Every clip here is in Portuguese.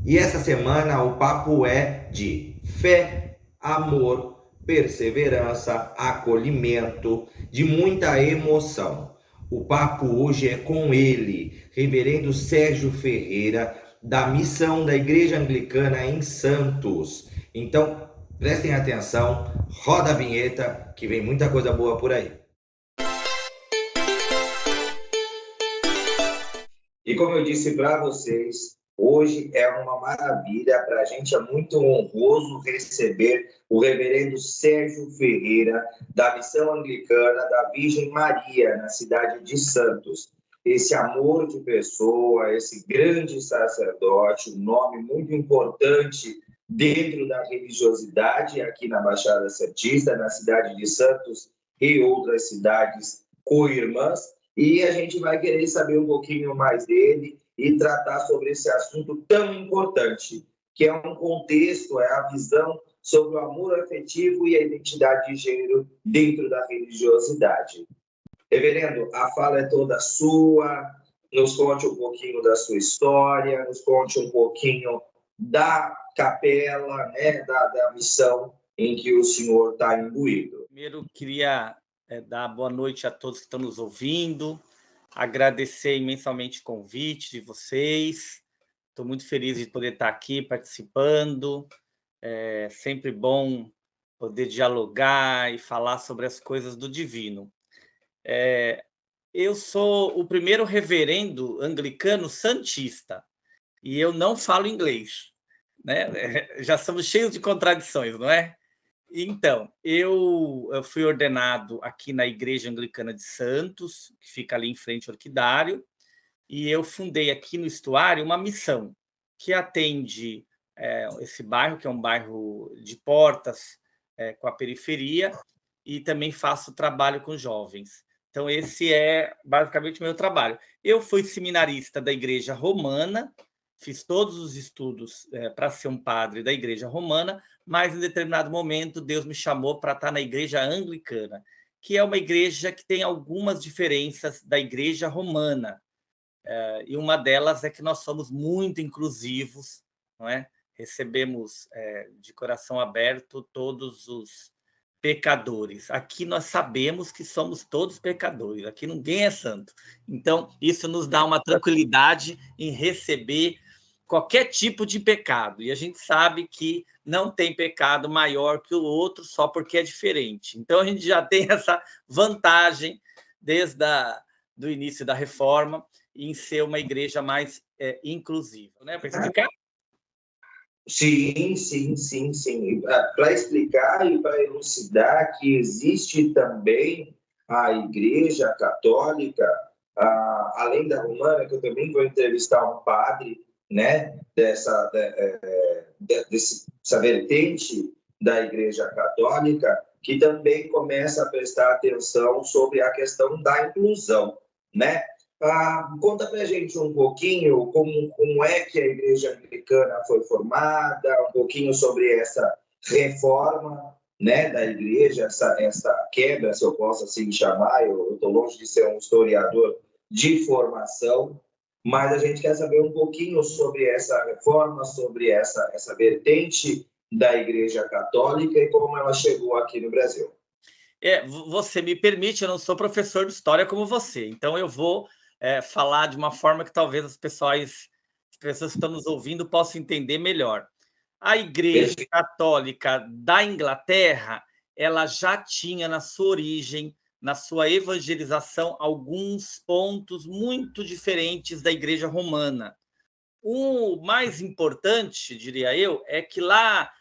E essa semana o papo é de fé, amor, perseverança, acolhimento, de muita emoção. O papo hoje é com ele, Reverendo Sérgio Ferreira, da Missão da Igreja Anglicana em Santos. Então, prestem atenção, roda a vinheta, que vem muita coisa boa por aí. E como eu disse para vocês, hoje é uma maravilha, para a gente é muito honroso receber o reverendo Sérgio Ferreira, da Missão Anglicana da Virgem Maria, na cidade de Santos. Esse amor de pessoa, esse grande sacerdote, um nome muito importante dentro da religiosidade aqui na Baixada Santista, na cidade de Santos e outras cidades co-irmãs. E a gente vai querer saber um pouquinho mais dele e tratar sobre esse assunto tão importante, que é um contexto, é a visão sobre o amor afetivo e a identidade de gênero dentro da religiosidade. Reverendo, a fala é toda sua, nos conte um pouquinho da sua história, nos conte um pouquinho da capela, né, da missão em que o senhor está imbuído. Primeiro, queria dar boa noite a todos que estão nos ouvindo, agradecer imensamente o convite de vocês. Estou muito feliz de poder estar aqui participando. É sempre bom poder dialogar e falar sobre as coisas do divino. Eu sou o primeiro reverendo anglicano santista e eu não falo inglês, né? Já somos cheios de contradições, não é? Então, eu fui ordenado aqui na Igreja Anglicana de Santos, que fica ali em frente ao Orquidário, e eu fundei aqui no Estuário uma missão que atende esse bairro, que é um bairro de portas com a periferia, e também faço trabalho com jovens. Então, esse é basicamente o meu trabalho. Eu fui seminarista da Igreja Romana, fiz todos os estudos para ser um padre da Igreja Romana, mas em determinado momento Deus me chamou para estar na Igreja Anglicana, que é uma igreja que tem algumas diferenças da Igreja Romana. E uma delas é que nós somos muito inclusivos, não é? Recebemos de coração aberto todos os pecadores. Aqui nós sabemos que somos todos pecadores, aqui ninguém é santo. Então, isso nos dá uma tranquilidade em receber qualquer tipo de pecado. E a gente sabe que não tem pecado maior que o outro só porque é diferente. Então, a gente já tem essa vantagem desde do início da reforma em ser uma igreja mais inclusiva. Né? Para explicar? Sim, sim, sim, sim. Para explicar e para elucidar que existe também a Igreja Católica, além da romana, que eu também vou entrevistar um padre, né, dessa vertente da Igreja Católica, que também começa a prestar atenção sobre a questão da inclusão, né? Conta para a gente um pouquinho como é que a Igreja Anglicana foi formada, um pouquinho sobre essa reforma, né, da Igreja, essa quebra, se eu posso assim chamar. Eu estou longe de ser um historiador de formação, mas a gente quer saber um pouquinho sobre essa reforma, sobre essa vertente da Igreja Católica e como ela chegou aqui no Brasil. Você me permite, eu não sou professor de história como você, então eu vou falar de uma forma que talvez as pessoas que estão nos ouvindo possam entender melhor. A Igreja Católica da Inglaterra, ela já tinha na sua origem, na sua evangelização, alguns pontos muito diferentes da Igreja Romana. O mais importante, diria eu, é que lá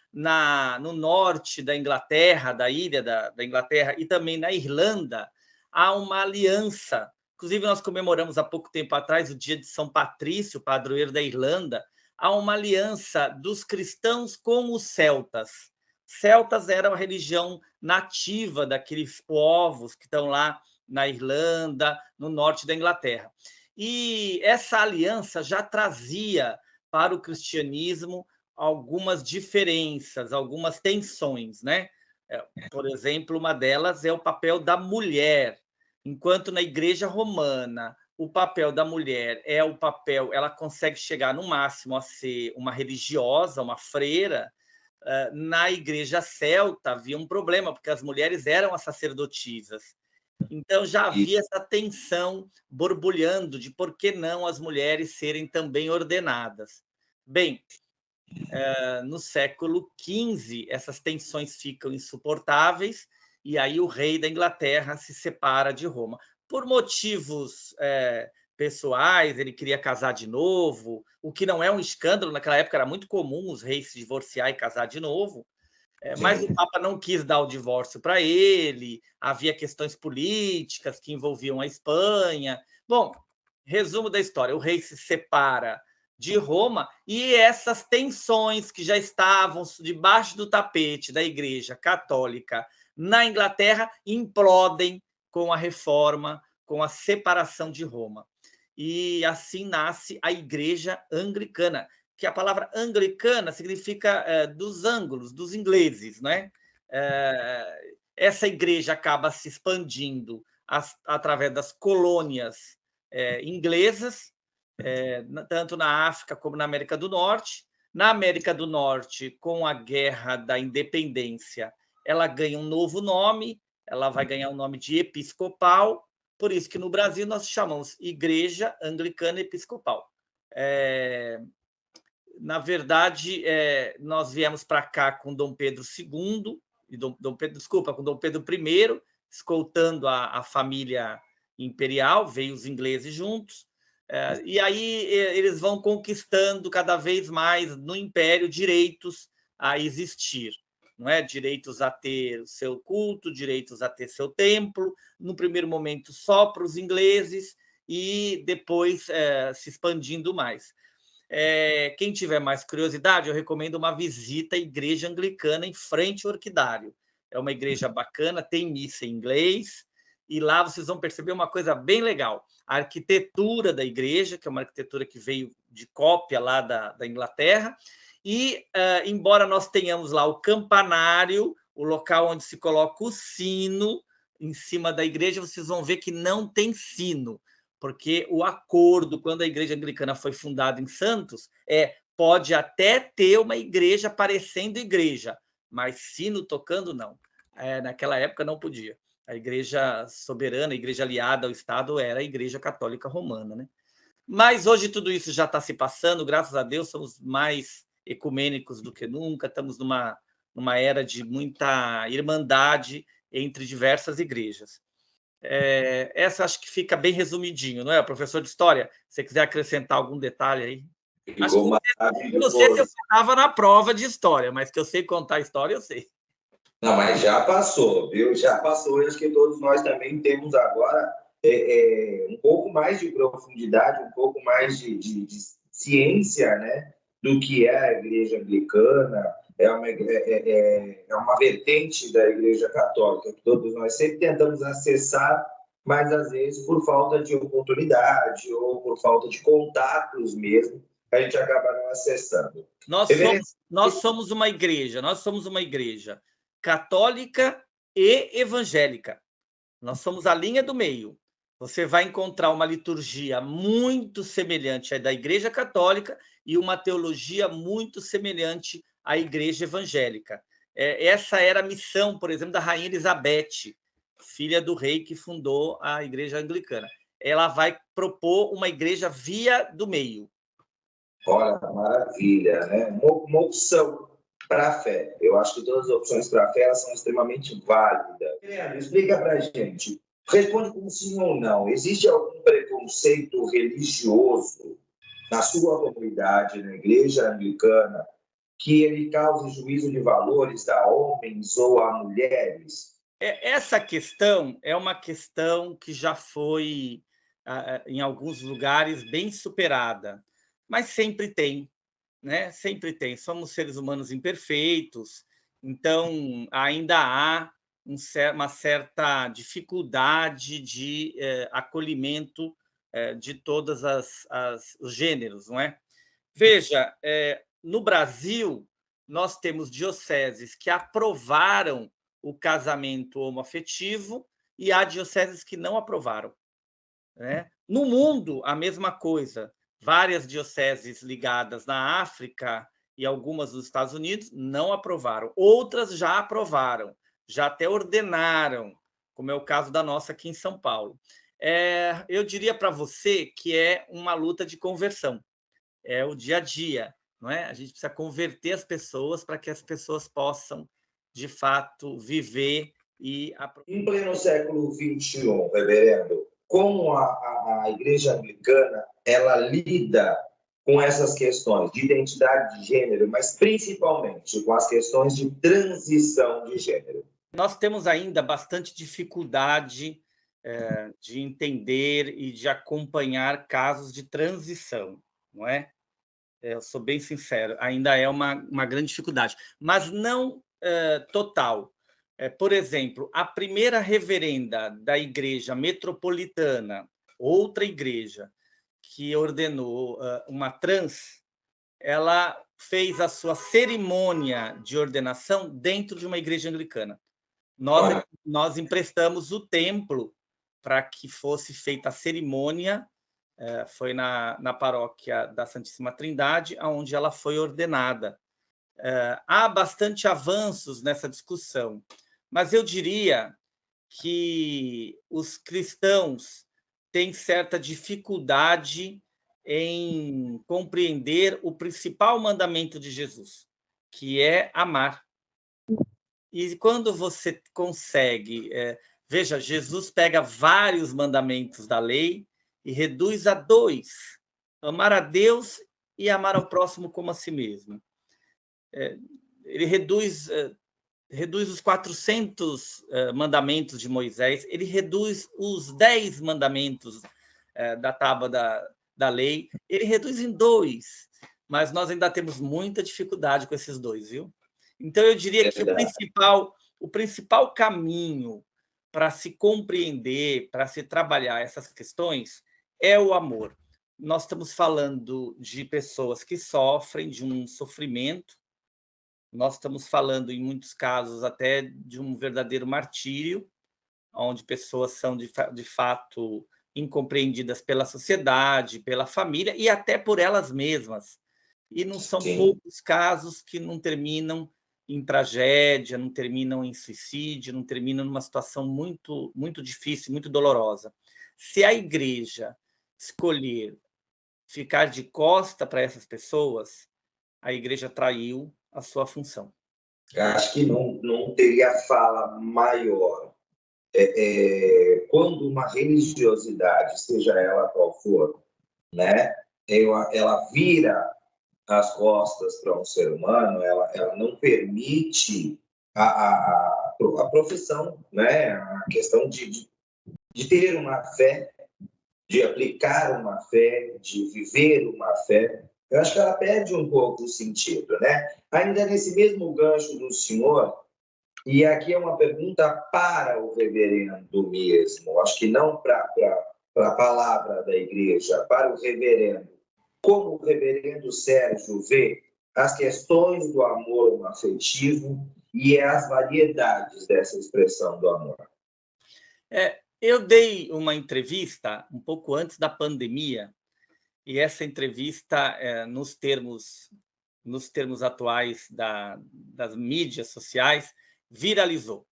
no norte da Inglaterra, da ilha da Inglaterra, e também na Irlanda, há uma aliança. Inclusive, nós comemoramos há pouco tempo atrás o dia de São Patrício, padroeiro da Irlanda. Há uma aliança dos cristãos com os celtas. Celtas era a religião nativa daqueles povos que estão lá na Irlanda, no norte da Inglaterra. E essa aliança já trazia para o cristianismo algumas diferenças, algumas tensões, né? Por exemplo, uma delas é o papel da mulher. Enquanto na Igreja Romana o papel da mulher é o papel, ela consegue chegar no máximo a ser uma religiosa, uma freira. Na igreja celta havia um problema, porque as mulheres eram as sacerdotisas. Então já havia essa tensão borbulhando de por que não as mulheres serem também ordenadas. Bem, no século XV, essas tensões ficam insuportáveis e aí o rei da Inglaterra se separa de Roma. Por motivos pessoais, ele queria casar de novo, o que não é um escândalo, naquela época era muito comum os reis se divorciar e casar de novo, mas o Papa não quis dar o divórcio para ele, havia questões políticas que envolviam a Espanha. Bom, resumo da história: o rei se separa de Roma e essas tensões que já estavam debaixo do tapete da Igreja Católica na Inglaterra implodem com a reforma, com a separação de Roma. E assim nasce a Igreja Anglicana, que a palavra anglicana significa dos ângulos, dos ingleses, né? Essa igreja acaba se expandindo através das colônias inglesas, tanto na África como na América do Norte. Na América do Norte, com a Guerra da Independência, ela ganha um novo nome, ela vai ganhar o nome de episcopal, por isso que no Brasil nós chamamos Igreja Anglicana Episcopal. Na verdade, nós viemos para cá com Dom Pedro II, com Dom Pedro I, escoltando a família imperial, veio os ingleses juntos, e aí eles vão conquistando cada vez mais no Império direitos a existir, não é? Direitos a ter seu culto, direitos a ter seu templo, no primeiro momento só para os ingleses e depois se expandindo mais. Quem tiver mais curiosidade, eu recomendo uma visita à Igreja Anglicana em frente ao Orquidário. É uma igreja bacana, tem missa em inglês, e lá vocês vão perceber uma coisa bem legal. A arquitetura da igreja, que é uma arquitetura que veio de cópia lá da Inglaterra, e embora nós tenhamos lá o campanário, o local onde se coloca o sino em cima da igreja, vocês vão ver que não tem sino, porque o acordo, quando a Igreja Anglicana foi fundada em Santos, pode até ter uma igreja parecendo igreja, mas sino tocando, não. Naquela época não podia. A igreja soberana, a igreja aliada ao Estado era a Igreja Católica Romana, né? Mas hoje tudo isso já está se passando, graças a Deus, somos mais ecumênicos do que nunca, estamos numa era de muita irmandade entre diversas igrejas. Essa acho que fica bem resumidinho, não é? Professor de História, se você quiser acrescentar algum detalhe aí. Ficou Eu não sei se eu estava na prova de História, mas que eu sei contar a história, eu sei. Não, mas já passou, viu? Já passou. Acho que todos nós também temos agora um pouco mais de profundidade, um pouco mais de ciência, né? Do que é a Igreja Anglicana. É uma vertente da Igreja Católica que todos nós sempre tentamos acessar, mas às vezes por falta de oportunidade ou por falta de contatos mesmo, a gente acaba não acessando. Nós somos uma igreja católica e evangélica. Nós somos a linha do meio. Você vai encontrar uma liturgia muito semelhante à da Igreja Católica e uma teologia muito semelhante à Igreja Evangélica. Essa era a missão, por exemplo, da Rainha Elizabeth, filha do rei que fundou a Igreja Anglicana. Ela vai propor uma igreja via do meio. Olha, maravilha, né? Uma opção para a fé. Eu acho que todas as opções para a fé elas são extremamente válidas. Leandro, explica para a gente. Responde com sim ou não. Existe algum preconceito religioso na sua comunidade, na igreja anglicana, que ele cause juízo de valores a homens ou a mulheres? Essa questão é uma questão que já foi, em alguns lugares, bem superada, mas sempre tem, né? Sempre tem. Somos seres humanos imperfeitos, então ainda há uma certa dificuldade de acolhimento de todos os gêneros, não é? Veja, no Brasil, nós temos dioceses que aprovaram o casamento homoafetivo e há dioceses que não aprovaram. né? No mundo, a mesma coisa. Várias dioceses ligadas na África e algumas dos Estados Unidos não aprovaram. Outras já aprovaram, já até ordenaram, como é o caso da nossa aqui em São Paulo. Eu diria para você que é uma luta de conversão, é o dia a dia, não é? A gente precisa converter as pessoas para que as pessoas possam, de fato, viver e... Em pleno século XXI, reverendo, como a Igreja Anglicana ela lida com essas questões de identidade de gênero, mas principalmente com as questões de transição de gênero? Nós temos ainda bastante dificuldade de entender e de acompanhar casos de transição, não é? Eu sou bem sincero, ainda é uma grande dificuldade, mas não total. Por exemplo, a primeira reverenda da Igreja Metropolitana, outra igreja, que ordenou uma trans, ela fez a sua cerimônia de ordenação dentro de uma igreja anglicana. Nós emprestamos o templo para que fosse feita a cerimônia, foi na paróquia da Santíssima Trindade, onde ela foi ordenada. Há bastante avanços nessa discussão, mas eu diria que os cristãos têm certa dificuldade em compreender o principal mandamento de Jesus, que é amar. E quando você consegue... veja, Jesus pega vários mandamentos da lei e reduz a 2: amar a Deus e amar ao próximo como a si mesmo. Ele reduz os 400 mandamentos de Moisés, ele reduz os 10 mandamentos da tábua da lei, ele reduz em 2, mas nós ainda temos muita dificuldade com esses 2, viu? Então, eu diria que o principal caminho para se compreender, para se trabalhar essas questões, é o amor. Nós estamos falando de pessoas que sofrem de um sofrimento, nós estamos falando, em muitos casos, até de um verdadeiro martírio, onde pessoas são, de fato, incompreendidas pela sociedade, pela família e até por elas mesmas. E não são poucos casos que não terminam em tragédia, não terminam em suicídio, não terminam numa situação muito, muito difícil, muito dolorosa. Se a igreja escolher ficar de costa para essas pessoas, a igreja traiu a sua função. Acho que não teria fala maior. Quando uma religiosidade, seja ela qual for, né, ela vira as costas para um ser humano, ela não permite a profissão, né, a questão de ter uma fé, de aplicar uma fé, de viver uma fé. Eu acho que ela perde um pouco o sentido, né? Ainda nesse mesmo gancho do senhor, e aqui é uma pergunta para o reverendo mesmo, acho que não para a palavra da igreja, para o reverendo. Como o reverendo Sérgio vê as questões do amor afetivo e as variedades dessa expressão do amor? Eu dei uma entrevista um pouco antes da pandemia, e essa entrevista, nos termos atuais das mídias sociais, viralizou.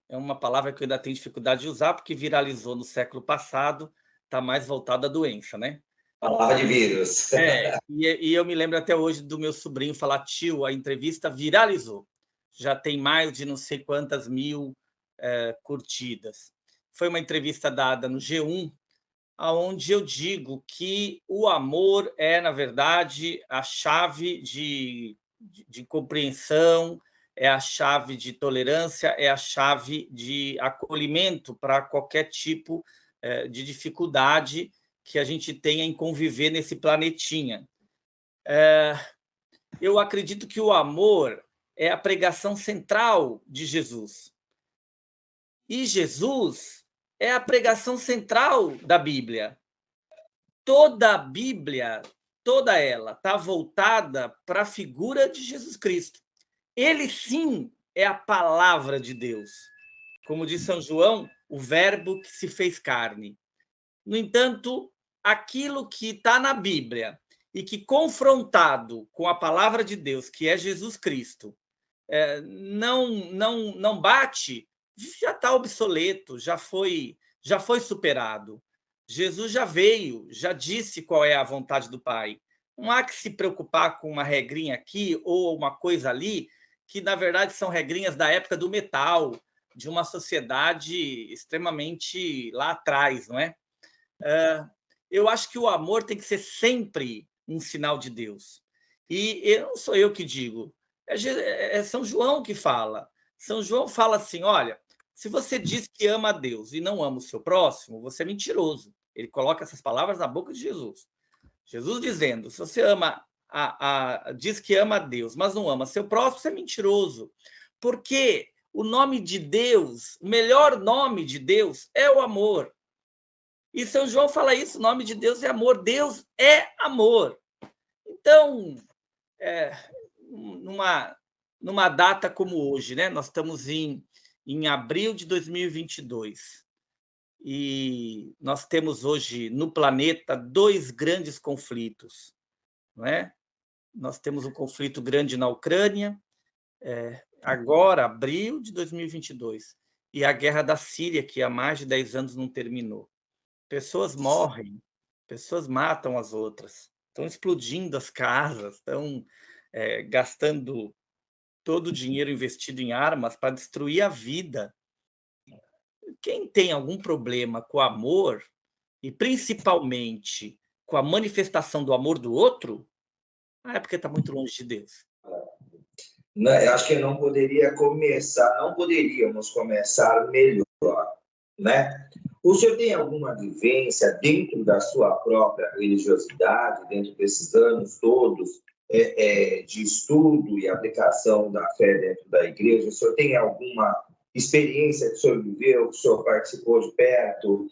É uma palavra que eu ainda tenho dificuldade de usar, porque viralizou no século passado, está mais voltada à doença, né? Palavra de vírus. E eu me lembro até hoje do meu sobrinho falar: tio, a entrevista viralizou. Já tem mais de não sei quantas mil curtidas. Foi uma entrevista dada no G1, onde eu digo que o amor é, na verdade, a chave de compreensão, é a chave de tolerância, é a chave de acolhimento para qualquer tipo de dificuldade que a gente tenha em conviver nesse planetinha. Eu acredito que o amor é a pregação central de Jesus. E Jesus é a pregação central da Bíblia. Toda a Bíblia, toda ela, está voltada para a figura de Jesus Cristo. Ele, sim, é a palavra de Deus. Como diz São João, o verbo que se fez carne. No entanto, aquilo que está na Bíblia e que, confrontado com a palavra de Deus, que é Jesus Cristo, não bate, já está obsoleto, já foi superado. Jesus já veio, já disse qual é a vontade do Pai. Não há que se preocupar com uma regrinha aqui ou uma coisa ali, que, na verdade, são regrinhas da época do metal, de uma sociedade extremamente lá atrás, não é? Eu acho que o amor tem que ser sempre um sinal de Deus. E não sou eu que digo, é São João que fala. São João fala assim: olha, se você diz que ama a Deus e não ama o seu próximo, você é mentiroso. Ele coloca essas palavras na boca de Jesus. Jesus dizendo: se você diz que ama a Deus, mas não ama seu próximo, você é mentiroso. Porque o nome de Deus, o melhor nome de Deus é o amor. E São João fala isso: o nome de Deus é amor. Deus é amor. Então, numa data como hoje, né? Nós estamos em abril de 2022 e nós temos hoje no planeta 2 grandes conflitos, não é? Nós temos um conflito grande na Ucrânia, agora, abril de 2022, e a guerra da Síria, que há mais de 10 anos não terminou. Pessoas morrem, pessoas matam as outras, estão explodindo as casas, estão gastando todo o dinheiro investido em armas para destruir a vida. Quem tem algum problema com o amor, e principalmente com a manifestação do amor do outro, é porque está muito longe de Deus. Eu acho que não poderíamos começar melhor, né? O senhor tem alguma vivência dentro da sua própria religiosidade, dentro desses anos todos de estudo e aplicação da fé dentro da igreja? O senhor tem alguma experiência que o senhor viveu, que o senhor participou de perto,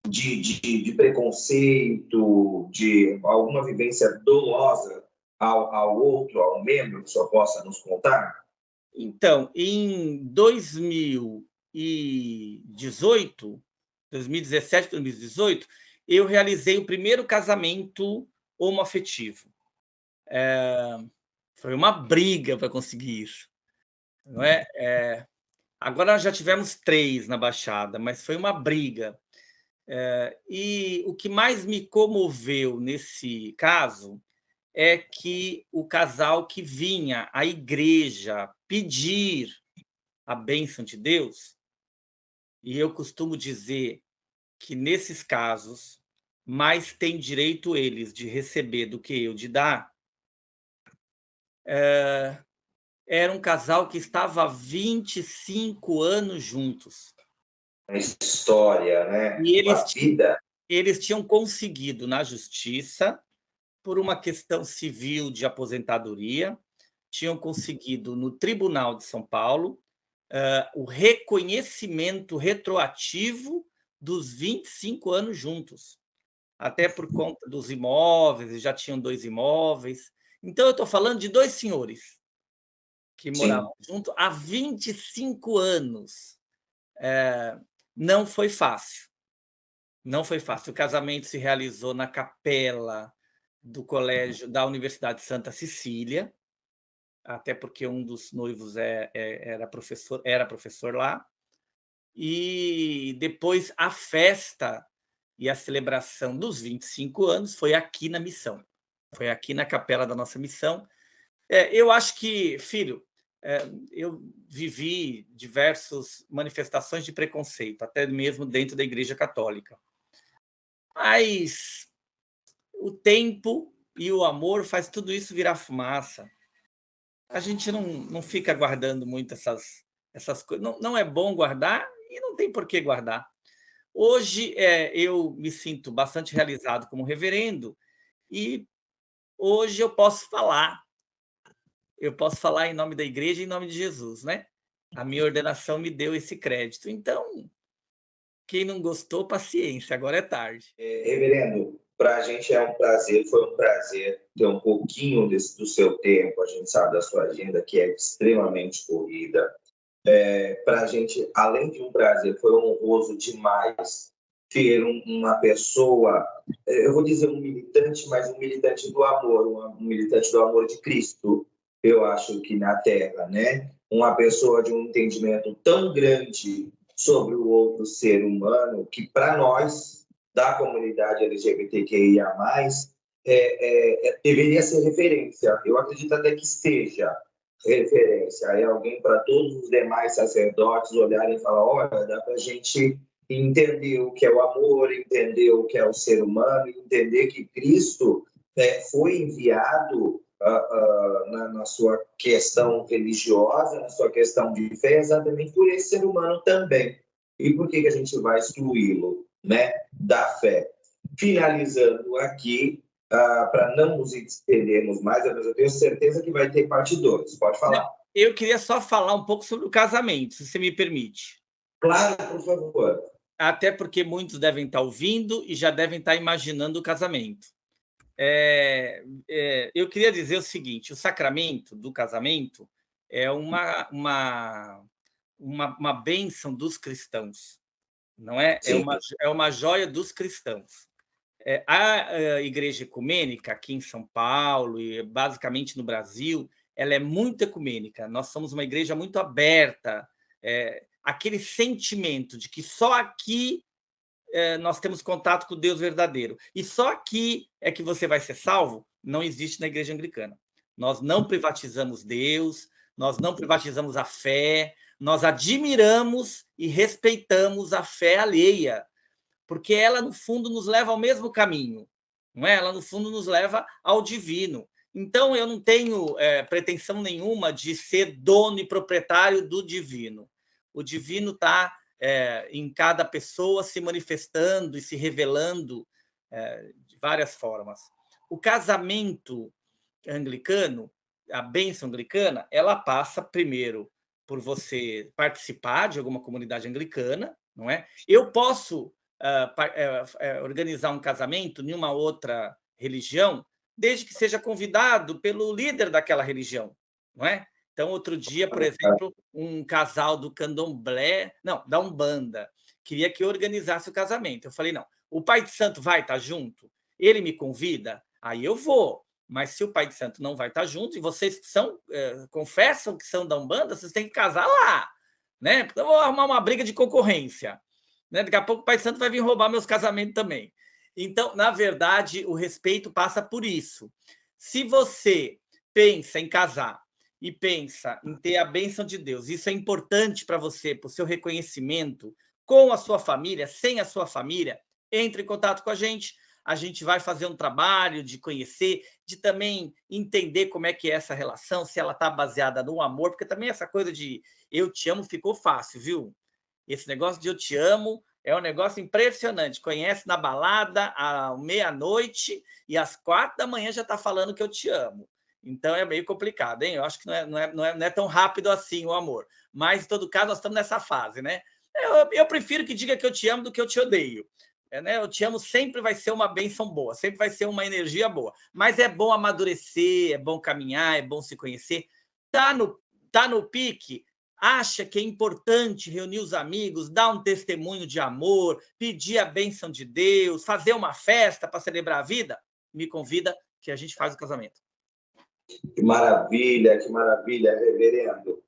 de preconceito, de alguma vivência dolosa ao outro, ao membro, que o senhor possa nos contar? Então, em 2018, 2017, 2018, eu realizei o primeiro casamento homoafetivo. Foi uma briga para conseguir isso, não é? Agora já tivemos 3 na Baixada, mas foi uma briga. E o que mais me comoveu nesse caso é que o casal que vinha à igreja pedir a bênção de Deus, e eu costumo dizer que nesses casos mais tem direito eles de receber do que eu de dar, era um casal que estava há 25 anos juntos. Uma história, né? E Uma vida. eles tinham conseguido na justiça, por uma questão civil de aposentadoria, tinham conseguido no Tribunal de São Paulo o reconhecimento retroativo dos 25 anos juntos, até por conta dos imóveis, eles já tinham 2 imóveis. Então, eu estou falando de 2 senhores que moravam juntos há 25 anos. Não foi fácil. Não foi fácil. O casamento se realizou na capela do colégio da Universidade de Santa Cecília, até porque um dos noivos era professor lá. E depois a festa e a celebração dos 25 anos foi aqui na missão, foi aqui na capela da nossa missão. Eu acho que, filho, eu vivi diversas manifestações de preconceito, até mesmo dentro da Igreja Católica. Mas o tempo e o amor faz tudo isso virar fumaça. A gente não fica guardando muito essas coisas. Não é bom guardar e não tem por que guardar. Hoje eu me sinto bastante realizado como reverendo e hoje eu posso falar. Eu posso falar em nome da igreja e em nome de Jesus, né? A minha ordenação me deu esse crédito. Então, quem não gostou, paciência, agora é tarde. Reverendo, para a gente foi um prazer ter um pouquinho do seu tempo. A gente sabe da sua agenda, que é extremamente corrida. Para a gente, além de um prazer, foi honroso demais ser uma pessoa, eu vou dizer um militante, mas um militante do amor, um militante do amor de Cristo, eu acho que na Terra, né? Uma pessoa de um entendimento tão grande sobre o outro ser humano que, para nós, da comunidade LGBTQIA+, deveria ser referência. Eu acredito até que seja referência. É alguém para todos os demais sacerdotes olharem e falar, olha, dá para a gente entender o que é o amor, entender o que é o ser humano, entender que Cristo foi enviado na sua questão religiosa, na sua questão de fé, exatamente por esse ser humano também. E por que a gente vai excluí-lo, né, da fé? Finalizando aqui, para não nos estendermos mais, mas eu tenho certeza que vai ter parte 2. Pode falar. Eu queria só falar um pouco sobre o casamento, se você me permite. Claro, por favor. Até porque muitos devem estar ouvindo e já devem estar imaginando o casamento. Eu queria dizer o seguinte: o sacramento do casamento é uma bênção dos cristãos, não é? É uma joia dos cristãos. A Igreja Ecumênica, aqui em São Paulo e basicamente no Brasil, ela é muito ecumênica. Nós somos uma igreja muito aberta. Aquele sentimento de que só aqui nós temos contato com o Deus verdadeiro e só aqui é que você vai ser salvo, não existe na Igreja Anglicana. Nós não privatizamos Deus, nós não privatizamos a fé, nós admiramos e respeitamos a fé alheia, porque ela, no fundo, nos leva ao mesmo caminho, não é? Ela, no fundo, nos leva ao divino. Então, eu não tenho pretensão nenhuma de ser dono e proprietário do divino. O divino está em cada pessoa se manifestando e se revelando de várias formas. O casamento anglicano, a bênção anglicana, ela passa primeiro por você participar de alguma comunidade anglicana, não é? Eu posso organizar um casamento em uma outra religião, desde que seja convidado pelo líder daquela religião, não é? Então, outro dia, por exemplo, um casal do candomblé, não, da Umbanda, queria que eu organizasse o casamento. Eu falei, não, o pai de santo vai estar junto? Ele me convida? Aí eu vou. Mas se o pai de santo não vai estar junto, e vocês confessam que são da Umbanda, vocês têm que casar lá, né? Então, eu vou arrumar uma briga de concorrência. Né? Daqui a pouco o pai de santo vai vir roubar meus casamentos também. Então, na verdade, o respeito passa por isso. Se você pensa em casar e pensa em ter a bênção de Deus, isso é importante para você, para o seu reconhecimento com a sua família, sem a sua família, entre em contato com a gente vai fazer um trabalho de conhecer, de também entender como é que é essa relação, se ela está baseada no amor, porque também essa coisa de eu te amo ficou fácil, viu? Esse negócio de eu te amo é um negócio impressionante. Conhece na balada à meia-noite e às 4 da manhã já está falando que eu te amo. Então é meio complicado, hein? Eu acho que não é tão rápido assim o amor. Mas, em todo caso, nós estamos nessa fase, né? Eu prefiro que diga que eu te amo do que eu te odeio. Né? Eu te amo sempre vai ser uma bênção boa, sempre vai ser uma energia boa. Mas é bom amadurecer, é bom caminhar, é bom se conhecer. Tá no pique, acha que é importante reunir os amigos, dar um testemunho de amor, pedir a bênção de Deus, fazer uma festa para celebrar a vida, me convida que a gente faz o casamento. Que maravilha, reverendo.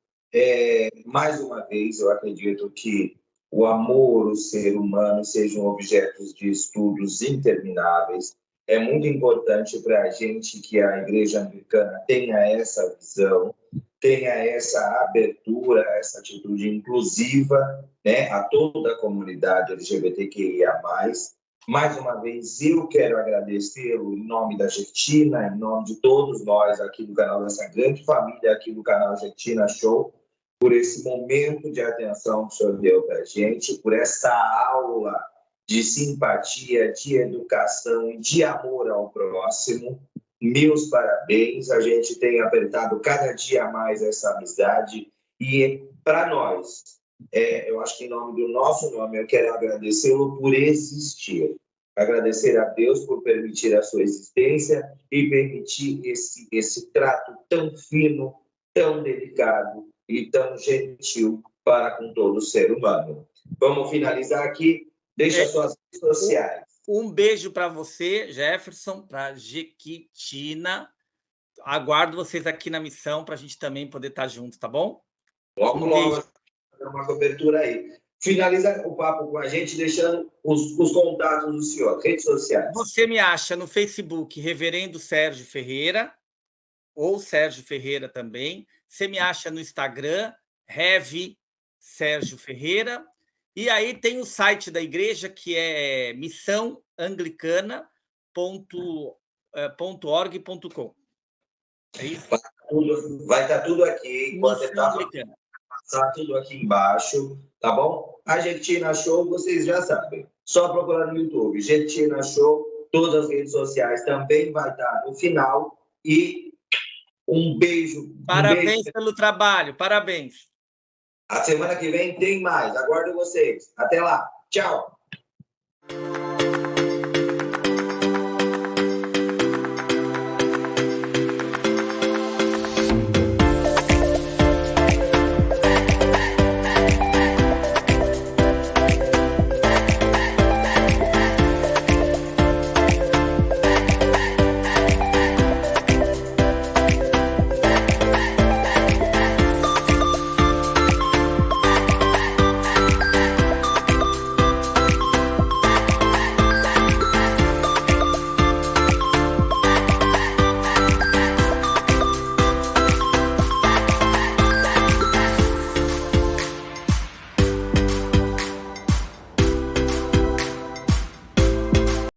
Mais uma vez, eu acredito que o amor, o ser humano, sejam objetos de estudos intermináveis. É muito importante para a gente que a Igreja Anglicana tenha essa visão, tenha essa abertura, essa atitude inclusiva, né, a toda a comunidade LGBTQIA+. Mais uma vez, eu quero agradecê-lo em nome da Argentina, em nome de todos nós aqui do canal, dessa grande família aqui do canal Argentina Show, por esse momento de atenção que o senhor deu para a gente, por essa aula de simpatia, de educação e de amor ao próximo. Meus parabéns, a gente tem apertado cada dia mais essa amizade e, para nós, eu acho que em nome do nosso nome, eu quero agradecê-lo por existir. Agradecer a Deus por permitir a sua existência e permitir esse trato tão fino, tão delicado e tão gentil para com todo ser humano. Vamos finalizar aqui Deixa suas redes sociais. Um beijo para você, Jefferson, para Jequitina. Aguardo vocês aqui na missão para a gente também poder estar junto, tá bom? Logo, logo, uma cobertura aí. Finaliza o papo com a gente, deixando os contatos do senhor, redes sociais. Você me acha no Facebook, Reverendo Sérgio Ferreira, ou Sérgio Ferreira também. Você me acha no Instagram, Rev Sérgio Ferreira. E aí tem o site da igreja, que é missãoanglicana.org.com. É isso? Vai estar tudo aqui. Enquanto passar tudo aqui embaixo, tá bom? A Jequitina Show, vocês já sabem. Só procurar no YouTube, Jequitina Show, todas as redes sociais também vai estar no final. E um beijo. Parabéns pelo trabalho, parabéns. A semana que vem tem mais. Aguardo vocês. Até lá. Tchau.